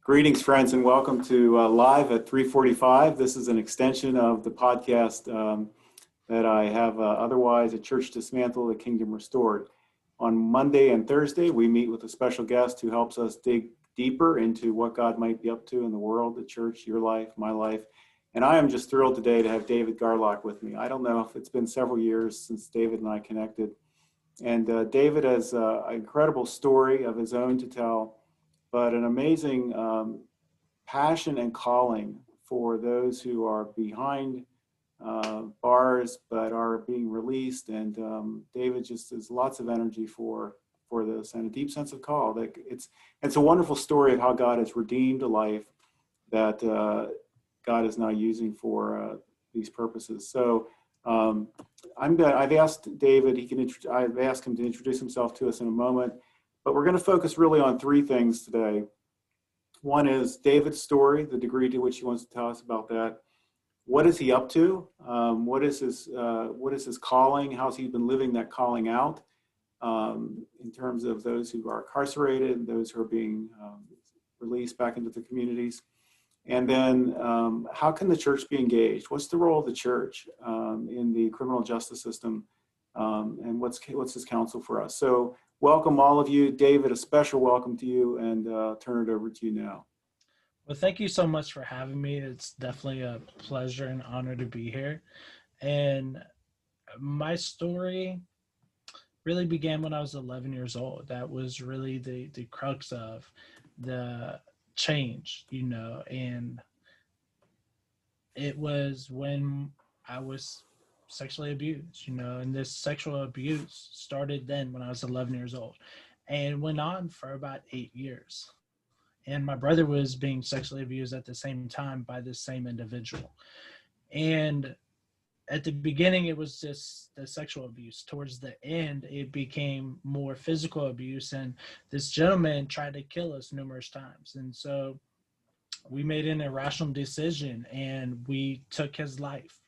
Greetings, friends, and welcome to Live at 3:45. This is an extension of the podcast that I have otherwise, A Church Dismantled, a Kingdom Restored. On Monday and Thursday, we meet with a special guest who helps us dig deeper into what God might be up to in the world, the church, your life, my life. And I am just thrilled today to have David Garlock with me. I don't know if it's been several years since David and I connected. And David has an incredible story of his own to tell, but an amazing passion and calling for those who are behind bars but are being released. And David just has lots of energy for this and a deep sense of call. That it's a wonderful story of how God has redeemed a life that God is now using for these purposes. So I've asked David. I've asked him to introduce himself to us in a moment. But we're going to focus really on three things today. One is David's story, the degree to which he wants to tell us about that. What is he up to? What is his calling? How's he been living that calling out in terms of those who are incarcerated, those who are being released back into the communities? And then how can the church be engaged? What's the role of the church in the criminal justice system? And what's his counsel for us? So welcome all of you. David, a special welcome to you, and turn it over to you now. Well, thank you so much for having me. It's definitely a pleasure and honor to be here. And my story really began when I was 11 years old. That was really the crux of the change, and it was when I was sexually abused, and this sexual abuse started then when I was 11 years old and went on for about 8 years. And my brother was being sexually abused at the same time by the same individual. And at the beginning, it was just the sexual abuse. Towards the end, it became more physical abuse. And this gentleman tried to kill us numerous times. And so we made an irrational decision and we took his life.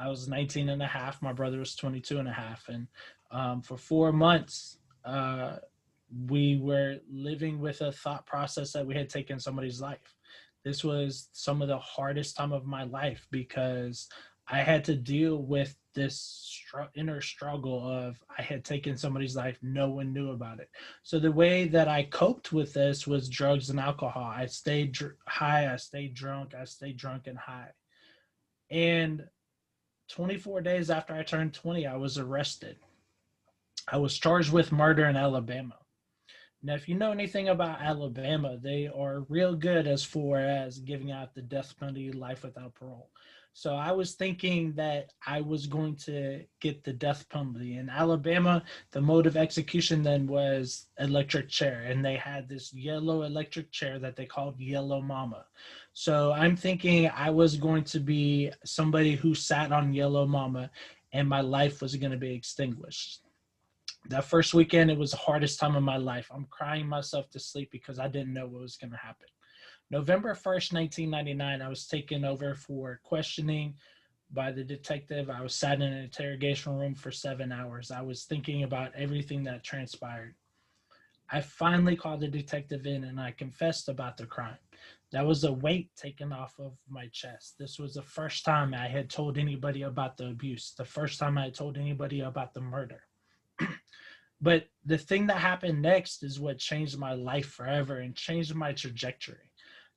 I was 19 and a half. My brother was 22 and a half. And for 4 months, we were living with a thought process that we had taken somebody's life. This was some of the hardest time of my life because I had to deal with this inner struggle of I had taken somebody's life. No one knew about it. So the way that I coped with this was drugs and alcohol. I stayed high. I stayed drunk. I stayed drunk and high. And 24 days after I turned 20, I was arrested. I was charged with murder in Alabama. Now, if you know anything about Alabama, they are real good as far as giving out the death penalty, life without parole. So I was thinking that I was going to get the death penalty. In Alabama, the mode of execution then was electric chair, and they had this yellow electric chair that they called Yellow Mama. So I'm thinking I was going to be somebody who sat on Yellow Mama, and my life was going to be extinguished. That first weekend, it was the hardest time of my life. I'm crying myself to sleep because I didn't know what was going to happen. November 1st, 1999, I was taken over for questioning by the detective. I was sat in an interrogation room for 7 hours. I was thinking about everything that transpired. I finally called the detective in and I confessed about the crime. That was a weight taken off of my chest. This was the first time I had told anybody about the abuse, the first time I had told anybody about the murder. But the thing that happened next is what changed my life forever and changed my trajectory.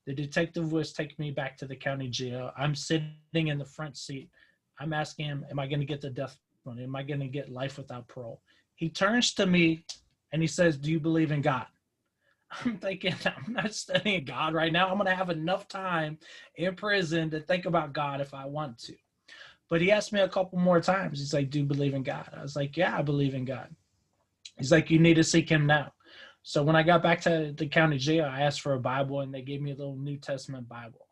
The detective was taking me back to the county jail. I'm sitting in the front seat. I'm asking him, am I going to get the death penalty? Am I going to get life without parole? He turns to me and he says, do you believe in God? I'm thinking, I'm not studying God right now. I'm going to have enough time in prison to think about God if I want to. But he asked me a couple more times. He's like, do you believe in God? I was like, yeah, I believe in God. He's like, you need to seek him now. So when I got back to the county jail, I asked for a Bible and they gave me a little New Testament Bible.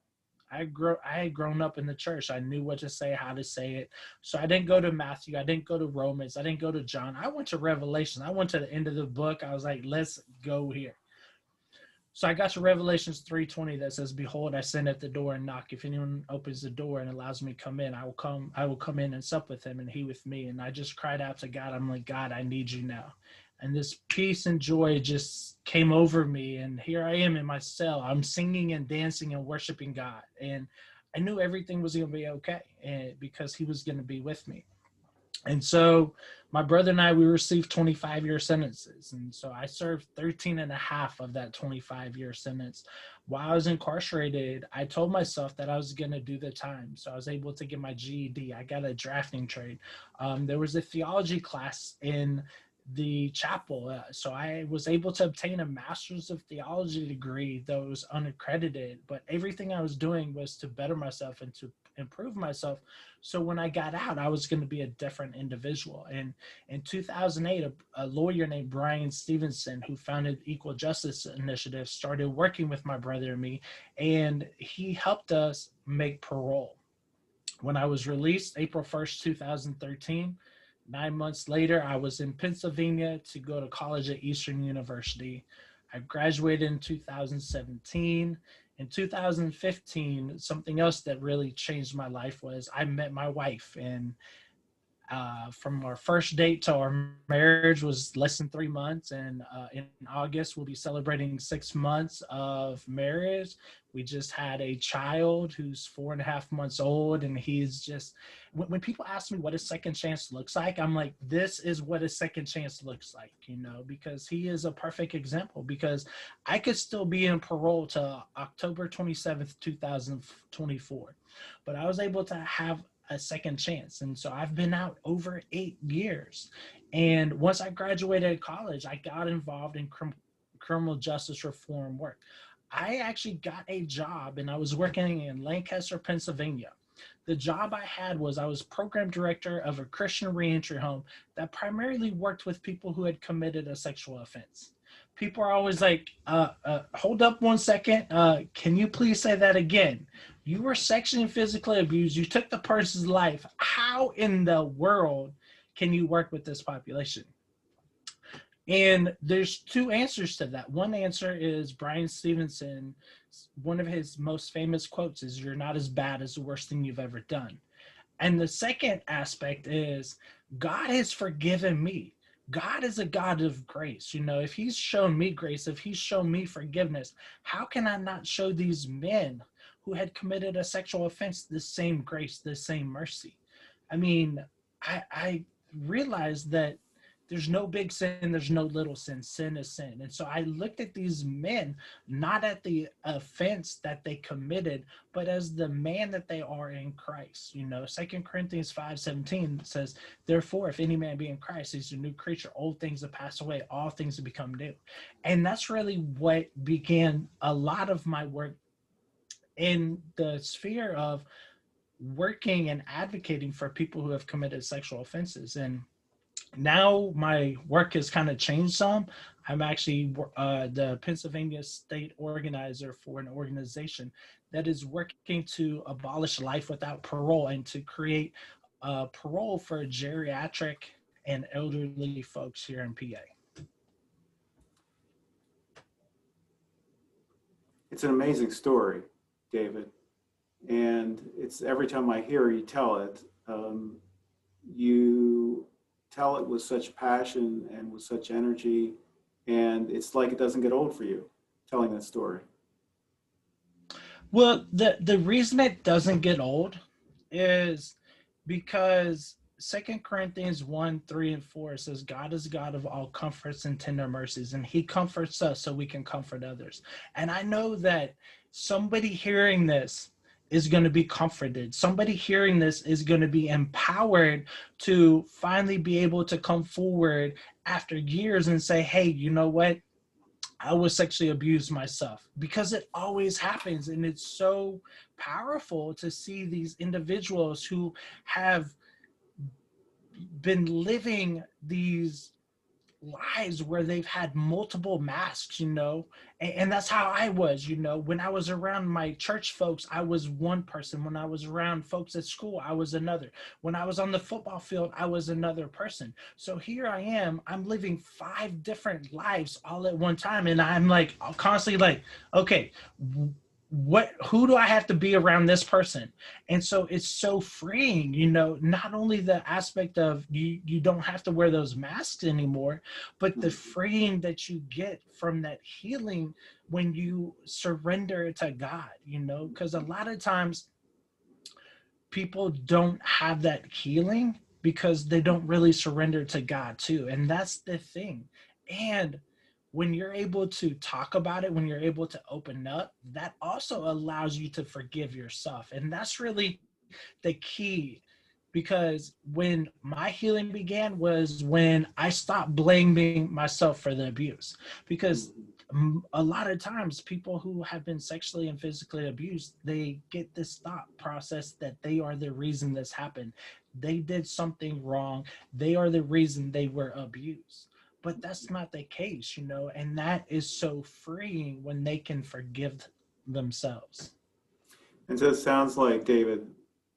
I had grown up in the church. I knew what to say, how to say it. So I didn't go to Matthew. I didn't go to Romans. I didn't go to John. I went to Revelation. I went to the end of the book. I was like, let's go here. So I got to Revelations 3:20 that says, behold, I stand at the door and knock. If anyone opens the door and allows me to come in, I will come in and sup with him and he with me. And I just cried out to God. I'm like, God, I need you now. and this peace and joy just came over me. And here I am in my cell. I'm singing and dancing and worshiping God. And I knew everything was going to be okay, and because he was going to be with me. And so my brother and I, we received 25-year sentences. And so I served 13 and a half of that 25-year sentence. While I was incarcerated, I told myself that I was going to do the time. So I was able to get my GED. I got a drafting trade. There was a theology class in the chapel. So I was able to obtain a master's of theology degree that was unaccredited, but everything I was doing was to better myself and to improve myself. So when I got out, I was going to be a different individual. And in 2008, a lawyer named Brian Stevenson, who founded Equal Justice Initiative, started working with my brother and me, and he helped us make parole. When I was released, April 1st, 2013, 9 months later, I was in Pennsylvania to go to college at Eastern University. I graduated in 2017. In 2015, something else that really changed my life was I met my wife, and from our first date to our marriage was less than 3 months. And in August, we'll be celebrating 6 months of marriage. We just had a child who's 4.5 months old. And he's just, when people ask me what a second chance looks like, I'm like, this is what a second chance looks like, because he is a perfect example. Because I could still be in parole to October 27th, 2024. But I was able to have a second chance. And so I've been out over 8 years. And once I graduated college, I got involved in criminal justice reform work. I actually got a job, and I was working in Lancaster, Pennsylvania. The job I had was I was program director of a Christian reentry home that primarily worked with people who had committed a sexual offense. People are always like, hold up 1 second. Can you please say that again? You were sexually and physically abused. You took the person's life. How in the world can you work with this population? And there's two answers to that. One answer is Brian Stevenson. One of his most famous quotes is, "You're not as bad as the worst thing you've ever done." And the second aspect is, God has forgiven me. God is a God of grace. If he's shown me grace, if he's shown me forgiveness, how can I not show these men who had committed a sexual offense the same grace, the same mercy? I mean, I realized that there's no big sin, there's no little sin. Sin is sin. And so I looked at these men, not at the offense that they committed, but as the man that they are in Christ. 2 Corinthians 5:17 says, "Therefore, if any man be in Christ, he's a new creature. Old things have passed away, all things have become new." And that's really what began a lot of my work in the sphere of working and advocating for people who have committed sexual offenses. And now my work has kind of changed some. I'm actually the Pennsylvania state organizer for an organization that is working to abolish life without parole and to create parole for geriatric and elderly folks here in PA. It's an amazing story, David. And it's every time I hear you tell it, you tell it with such passion and with such energy, and it's like it doesn't get old for you telling that story. Well, the reason it doesn't get old is because 2 Corinthians 1:3-4 says, "God is God of all comforts and tender mercies, and he comforts us so we can comfort others." And I know that somebody hearing this is going to be comforted. Somebody hearing this is going to be empowered to finally be able to come forward after years and say, "Hey, you know what? I was sexually abused myself," because it always happens. And it's so powerful to see these individuals who have been living these lives where they've had multiple masks, and that's how I was. When I was around my church folks, I was one person. When I was around folks at school, I was another. When I was on the football field, I was another person. So here I am, I'm living 5 different lives all at one time, and I'm like constantly like, okay, who do I have to be around this person? And so it's so freeing, not only the aspect of you don't have to wear those masks anymore, but the freeing that you get from that healing when you surrender it to God, because a lot of times people don't have that healing because they don't really surrender to God too. And that's the thing. And when you're able to talk about it, when you're able to open up, that also allows you to forgive yourself. And that's really the key, because when my healing began was when I stopped blaming myself for the abuse. Because a lot of times people who have been sexually and physically abused, they get this thought process that they are the reason this happened. They did something wrong. They are the reason they were abused. But that's not the case, and that is so freeing when they can forgive themselves. And so it sounds like, David,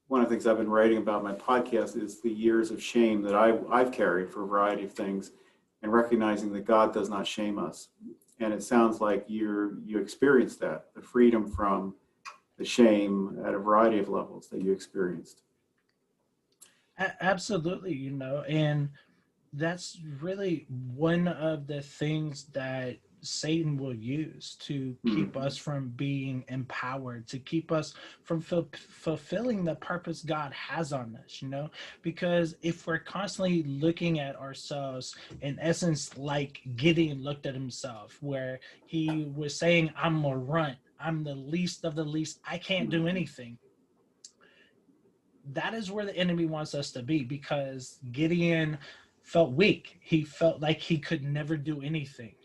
one of the things I've been writing about in my podcast is the years of shame that I've carried for a variety of things, and recognizing that God does not shame us. And it sounds like you experienced that, the freedom from the shame at a variety of levels that you experienced. Absolutely, and that's really one of the things that Satan will use to keep us from being empowered, to keep us from fulfilling the purpose God has on us, because if we're constantly looking at ourselves, in essence, like Gideon looked at himself, where he was saying, I'm a runt, I'm the least of the least, I can't do anything. That is where the enemy wants us to be, because Gideon felt weak. He felt like he could never do anything.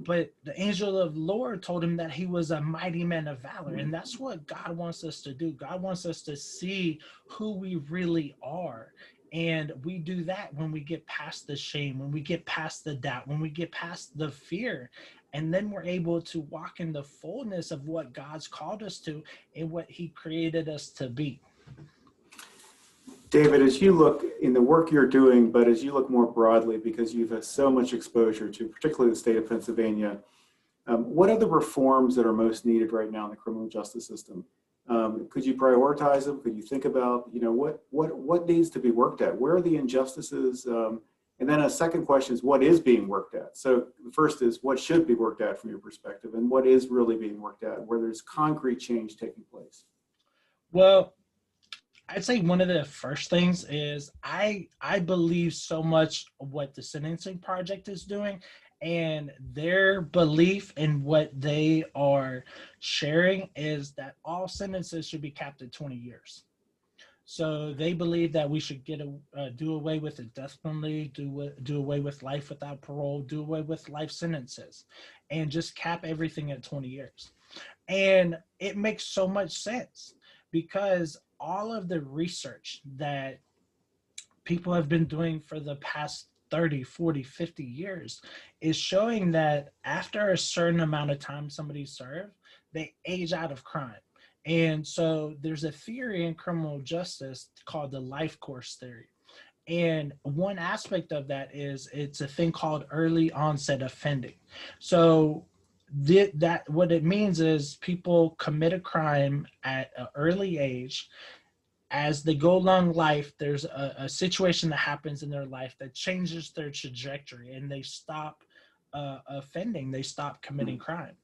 But the angel of the Lord told him that he was a mighty man of valor. And that's what God wants us to do. God wants us to see who we really are. And we do that when we get past the shame, when we get past the doubt, when we get past the fear. And then we're able to walk in the fullness of what God's called us to and what he created us to be. David, as you look in the work you're doing, but as you look more broadly, because you've had so much exposure to particularly the state of Pennsylvania, what are the reforms that are most needed right now in the criminal justice system? Could you prioritize them? Could you think about, what needs to be worked at? Where are the injustices? And then a second question is, what is being worked at? So the first is, what should be worked at from your perspective, and what is really being worked at, where there's concrete change taking place? Well, I'd say one of the first things is I believe so much what the Sentencing Project is doing, and their belief in what they are sharing is that all sentences should be capped at 20 years. So they believe that we should do away with the death penalty, do away with life without parole, do away with life sentences, and just cap everything at 20 years. And it makes so much sense, because all of the research that people have been doing for the past 30, 40, 50 years is showing that after a certain amount of time somebody served, they age out of crime. And so there's a theory in criminal justice called the life course theory. And one aspect of that is it's a thing called early onset offending. So that what it means is people commit a crime at an early age. As they go along life, there's a situation that happens in their life that changes their trajectory, and they stop offending, they stop committing crime.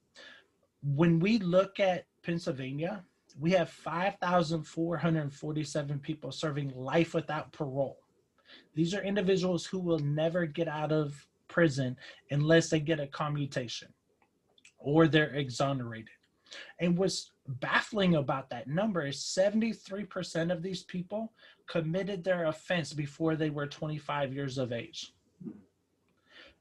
When we look at Pennsylvania, we have 5,447 people serving life without parole. These are individuals who will never get out of prison unless they get a commutation or they're exonerated. And what's baffling about that number is 73% of these people committed their offense before they were 25 years of age.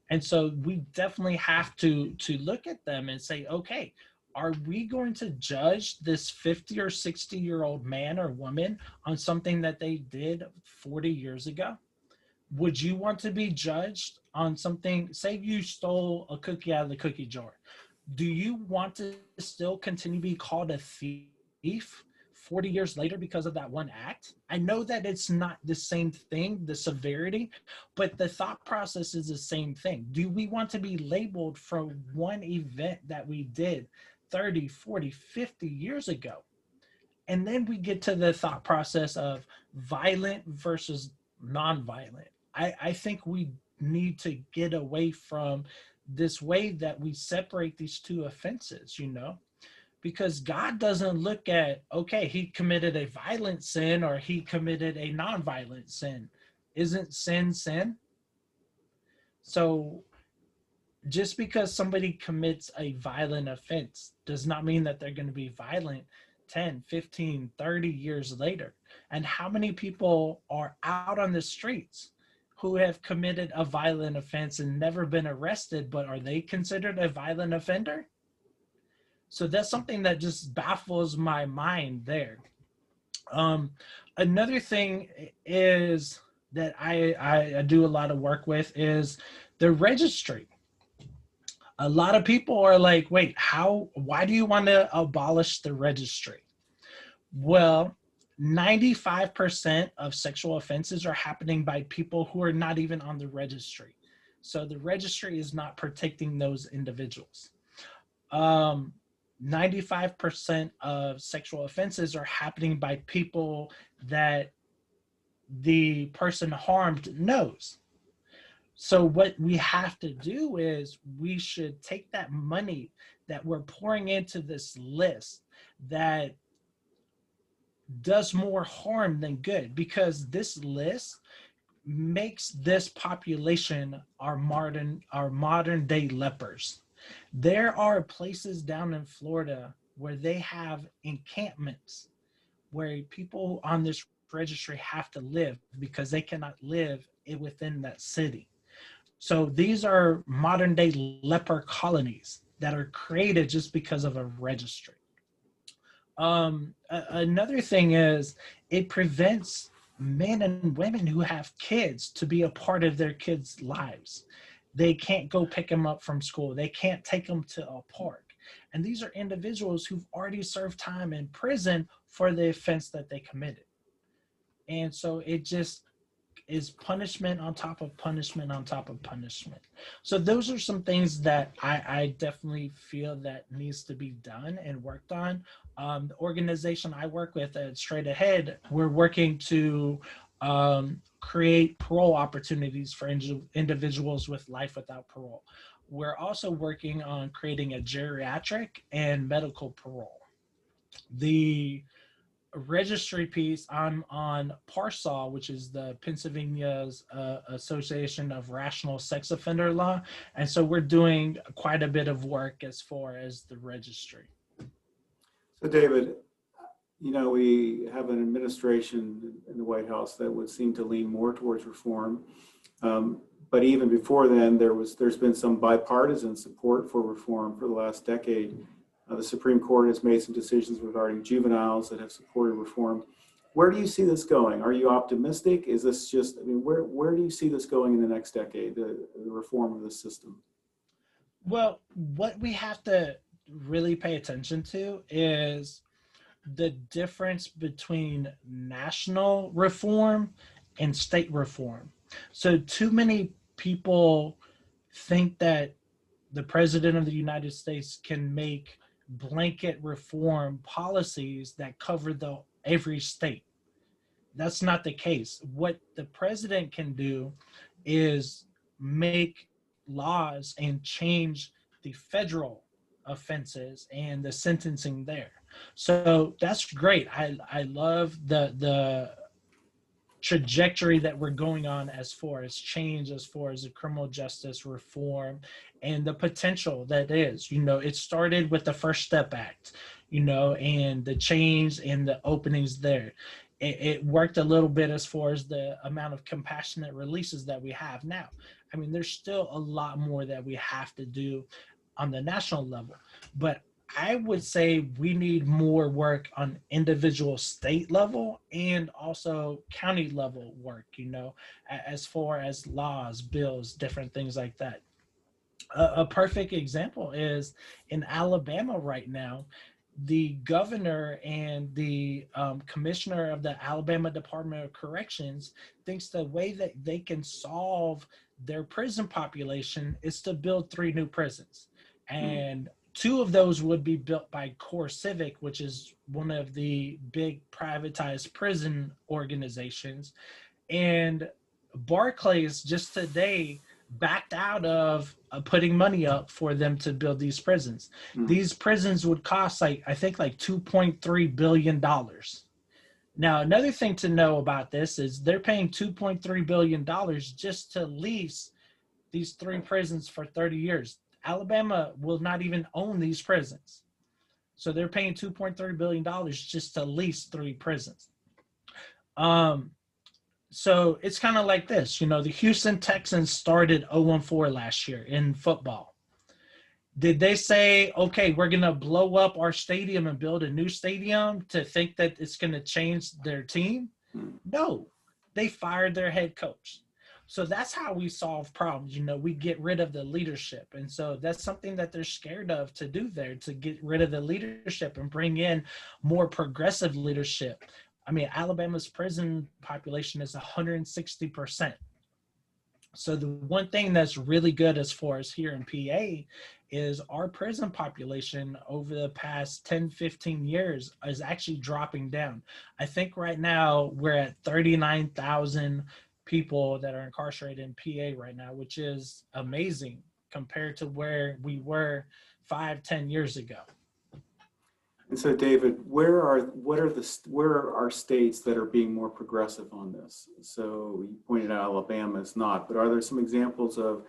And so we definitely have to look at them and say, okay, are we going to judge this 50 or 60-year-old man or woman on something that they did 40 years ago? Would you want to be judged on something? Say you stole a cookie out of the cookie jar. Do you want to still continue to be called a thief 40 years later because of that one act? I know that it's not the same thing, the severity, but the thought process is the same thing. Do we want to be labeled for one event that we did 30, 40, 50 years ago. And then we get to the thought process of violent versus nonviolent. I think we need to get away from this way that we separate these two offenses, because God doesn't look at, okay, he committed a violent sin or he committed a nonviolent sin. Isn't sin sin? So just because somebody commits a violent offense does not mean that they're going to be violent 10, 15, 30 years later. And how many people are out on the streets who have committed a violent offense and never been arrested, but are they considered a violent offender? So that's something that just baffles my mind there. Another thing is that I do a lot of work with is the registry. A lot of people are like, wait, why do you want to abolish the registry? Well, 95% of sexual offenses are happening by people who are not even on the registry. So the registry is not protecting those individuals. 95% of sexual offenses are happening by people that the person harmed knows. So what we have to do is we should take that money that we're pouring into this list that does more harm than good, because this list makes this population our modern day lepers. There are places down in Florida where they have encampments where people on this registry have to live because they cannot live within that city. So these are modern day leper colonies that are created just because of a registry. Another thing is it prevents men and women who have kids to be a part of their kids' lives. They can't go pick them up from school. They can't take them to a park. And these are individuals who've already served time in prison for the offense that they committed. And so it just is punishment on top of punishment on top of punishment. So those are some things that I definitely feel that needs to be done and worked on. The organization I work with at Straight Ahead, we're working to create parole opportunities for individuals with life without parole. We're also working on creating a geriatric and medical parole. The registry piece, I'm on PARSAW, which is the Pennsylvania's Association of Rational Sex Offender Law. And so we're doing quite a bit of work as far as the registry. So David, we have an administration in the White House that would seem to lean more towards reform. But even before then, there's been some bipartisan support for reform for the last decade. The Supreme Court has made some decisions regarding juveniles that have supported reform. Where do you see this going? Are you optimistic? Is this just, where do you see this going in the next decade, the reform of the system? Well, what we have to really pay attention to is the difference between national reform and state reform. So too many people think that the president of the United States can make blanket reform policies that cover every state. That's not the case. What the president can do is make laws and change the federal offenses and the sentencing there. So that's great. I love the trajectory that we're going on as far as change, as far as the criminal justice reform and the potential that is. It started with the First Step Act, and the change and the openings there. It worked a little bit as far as the amount of compassionate releases that we have now. There's still a lot more that we have to do on the national level, but I would say we need more work on individual state level and also county level work, as far as laws, bills, different things like that. A perfect example is in Alabama right now, the governor and the commissioner of the Alabama Department of Corrections thinks the way that they can solve their prison population is to build 3 new prisons. And 2 of those would be built by Core Civic, which is one of the big privatized prison organizations. And Barclays just today backed out of putting money up for them to build these prisons. These prisons would cost I think like $2.3 billion. Now, another thing to know about this is they're paying $2.3 billion just to lease these 3 prisons for 30 years. Alabama will not even own these prisons. So they're paying $2.3 billion just to lease 3 prisons. So it's kind of like this, the Houston Texans started 0-4 last year in football. Did they say, okay, we're going to blow up our stadium and build a new stadium to think that it's going to change their team? No, they fired their head coach. So that's how we solve problems. We get rid of the leadership. And so that's something that they're scared of to do there, to get rid of the leadership and bring in more progressive leadership. I mean, Alabama's prison population is 160%. So the one thing that's really good as far as here in PA is our prison population over the past 10, 15 years is actually dropping down. I think right now we're at 39,000 people that are incarcerated in PA right now, which is amazing compared to where we were 5, 10 years ago. And so, David, where are states that are being more progressive on this? So you pointed out Alabama is not, but are there some examples of?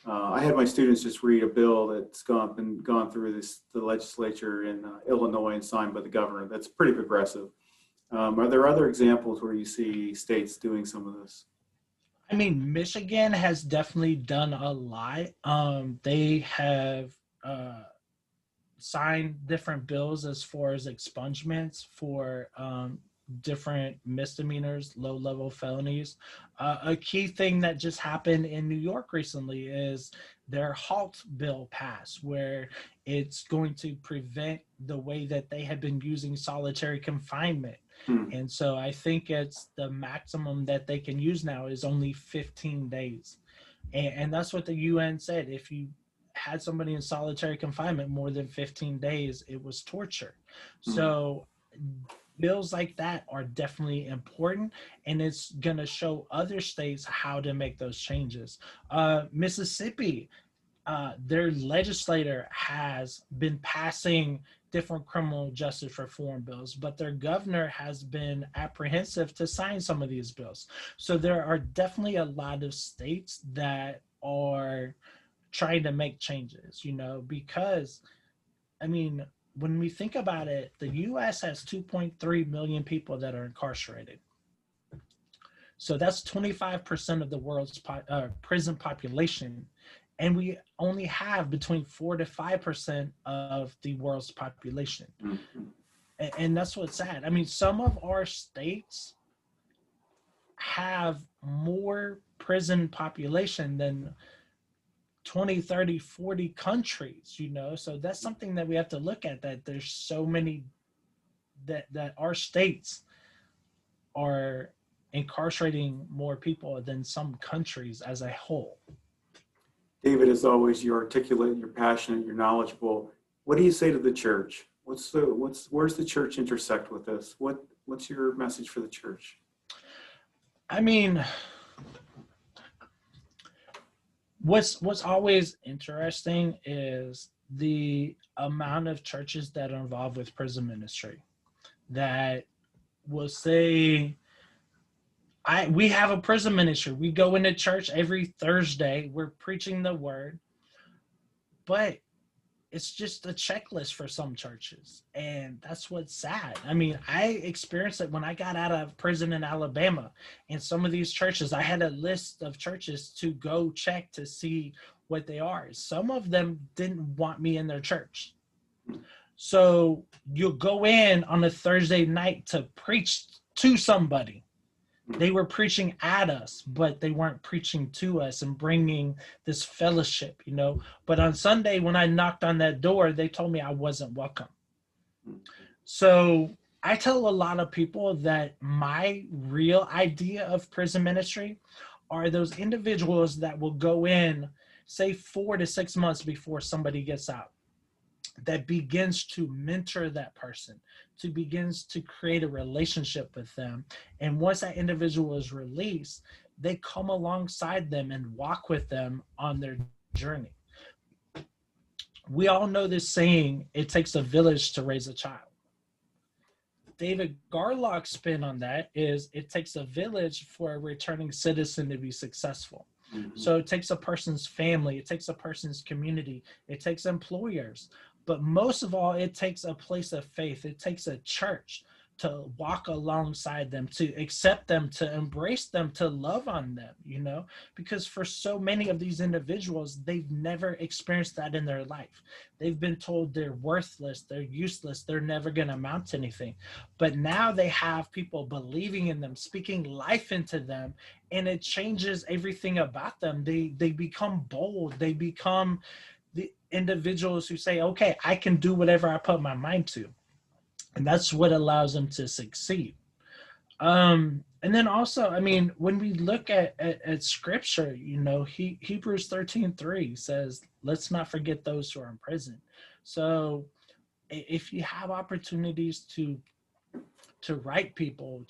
I had my students just read a bill that's gone through the legislature in Illinois and signed by the governor. That's pretty progressive. Are there other examples where you see states doing some of this? I mean, Michigan has definitely done a lot. They have signed different bills as far as expungements for different misdemeanors, low-level felonies. A key thing that just happened in New York recently is their HALT bill passed, where it's going to prevent the way that they have been using solitary confinement. And so I think it's the maximum that they can use now is only 15 days. And that's what the UN said. If you had somebody in solitary confinement more than 15 days, it was torture. So bills like that are definitely important, and it's going to show other states how to make those changes. Mississippi, their legislator has been passing different criminal justice reform bills, but their governor has been apprehensive to sign some of these bills. So there are definitely a lot of states that are trying to make changes, because, I mean, when we think about it, the U.S. has 2.3 million people that are incarcerated. So that's 25% of the world's prison population. And we only have between 4 to 5% of the world's population. And that's what's sad. I mean, some of our states have more prison population than 20, 30, 40 countries, so that's something that we have to look at, that there's so many that our states are incarcerating more people than some countries as a whole. David, as always, you're articulate, you're passionate, you're knowledgeable. What do you say to the church? Where's the church intersect with this? What's your message for the church? I mean, what's always interesting is the amount of churches that are involved with prison ministry that will say, we have a prison ministry. We go into church every Thursday. We're preaching the word, but it's just a checklist for some churches. And that's what's sad. I mean, I experienced it when I got out of prison in Alabama. In some of these churches, I had a list of churches to go check to see what they are. Some of them didn't want me in their church. So you'll go in on a Thursday night to preach to somebody. They were preaching at us, but they weren't preaching to us and bringing this fellowship, But on Sunday, when I knocked on that door, they told me I wasn't welcome. So I tell a lot of people that my real idea of prison ministry are those individuals that will go in, say 4 to 6 months before somebody gets out. that begins to mentor that person, to begins to create a relationship with them. And once that individual is released, they come alongside them and walk with them on their journey. We all know this saying, it takes a village to raise a child. David Garlock's spin on that is, it takes a village for a returning citizen to be successful. Mm-hmm. So it takes a person's family, it takes a person's community, it takes employers, but most of all, it takes a place of faith. It takes a church to walk alongside them, to accept them, to embrace them, to love on them, you know, because for so many of these individuals, they've never experienced that in their life. They've been told they're worthless, they're useless, they're never going to amount to anything. But now they have people believing in them, speaking life into them, and it changes everything about them. They become bold. They become the individuals who say, okay, I can do whatever I put my mind to. And that's what allows them to succeed. And then also, I mean, when we look at scripture, you know, Hebrews 13:3 says, let's not forget those who are in prison. So if you have opportunities to write people,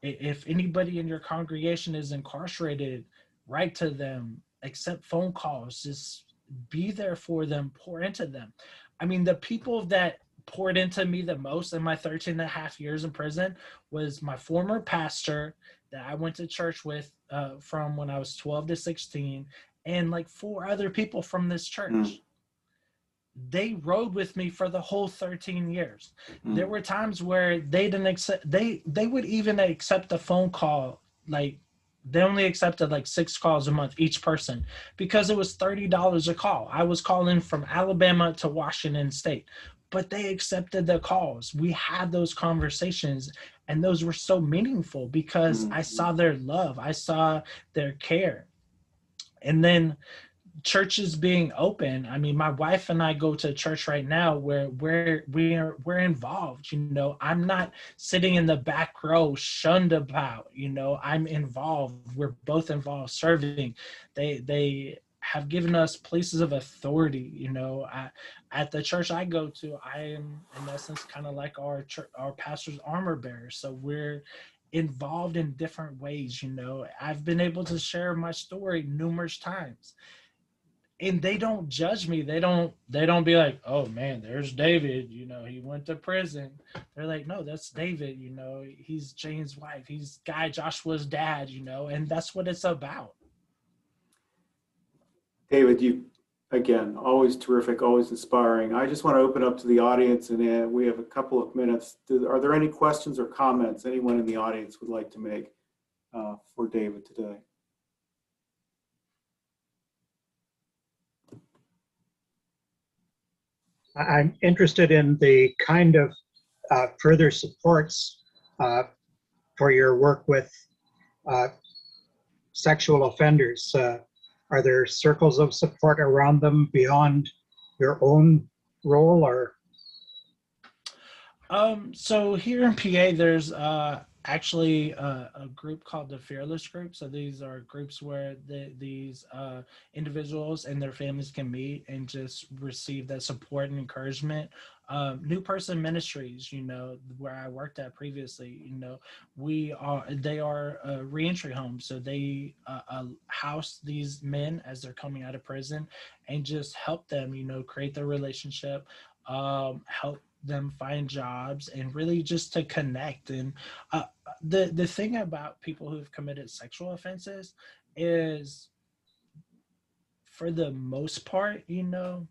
if anybody in your congregation is incarcerated, write to them, accept phone calls, just be there for them, pour into them. I mean, the people that poured into me the most in my 13 and a half years in prison was my former pastor that I went to church with from when I was 12 to 16, and like 4 other people from this church. They rode with me for the whole 13 years. There were times where they didn't accept, they would even accept a phone call. Like, they only accepted like 6 calls a month, each person, because it was $30 a call. I was calling from Alabama to Washington State, but they accepted the calls. We had those conversations, and those were so meaningful because I saw their love. I saw their care. And then churches being open. I mean, my wife and I go to church right now where we're involved. You know, I'm not sitting in the back row shunned about. You know, I'm involved. We're both involved serving. They have given us places of authority. You know, at the church I go to, I am in essence kind of like our pastor's armor bearer. So we're involved in different ways. You know, I've been able to share my story numerous times. And they don't judge me. They don't be like, oh man, there's David, you know, he went to prison. They're like, no, that's David, you know, he's Jane's wife, he's Guy Joshua's dad, you know, and that's what it's about. David, you, again, always terrific, always inspiring. I just want to open up to the audience, and we have a couple of minutes. Are there any questions or comments anyone in the audience would like to make for David today? I'm interested in the kind of further supports for your work with sexual offenders. Are there circles of support around them beyond your own role, or? So here in PA, there's actually a group called the Fearless Group. So these are groups where these individuals and their families can meet and just receive that support and encouragement. New Person Ministries, you know, where I worked at previously, you know, they are a reentry home. So they house these men as they're coming out of prison and just help them, you know, create their relationship, help them find jobs, and really just to connect. And the thing about people who've committed sexual offenses is, for the most part, you know,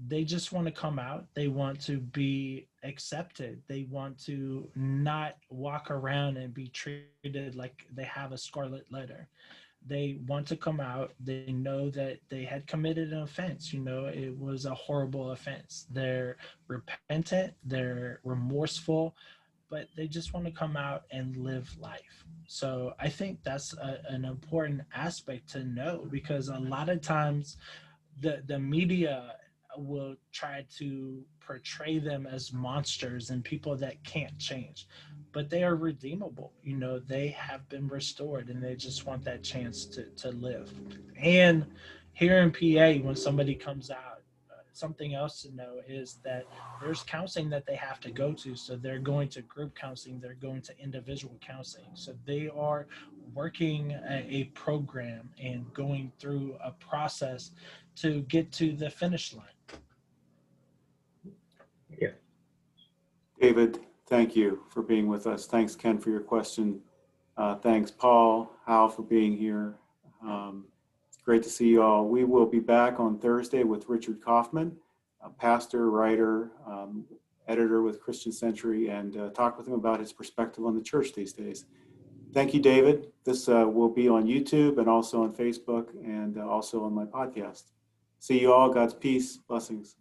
they just want to come out. They want to be accepted. They want to not walk around and be treated like they have a scarlet letter. They want to come out. They know that they had committed an offense. You know, it was a horrible offense. They're repentant, they're remorseful, but they just want to come out and live life. So I think that's an important aspect to know, because a lot of times the media will try to portray them as monsters and people that can't change, but they are redeemable. You know, they have been restored and they just want that chance to live. And here in PA, when somebody comes out, something else to know is that there's counseling that they have to go to. So they're going to group counseling, they're going to individual counseling. So they are working a program and going through a process to get to the finish line. Yeah. David, thank you for being with us. Thanks, Ken, for your question. Thanks, Paul, Hal, for being here. It's great to see you all. We will be back on Thursday with Richard Kaufman, a pastor, writer, editor with Christian Century, and talk with him about his perspective on the church these days. Thank you, David. This will be on YouTube and also on Facebook and also on my podcast. See you all. God's peace. Blessings.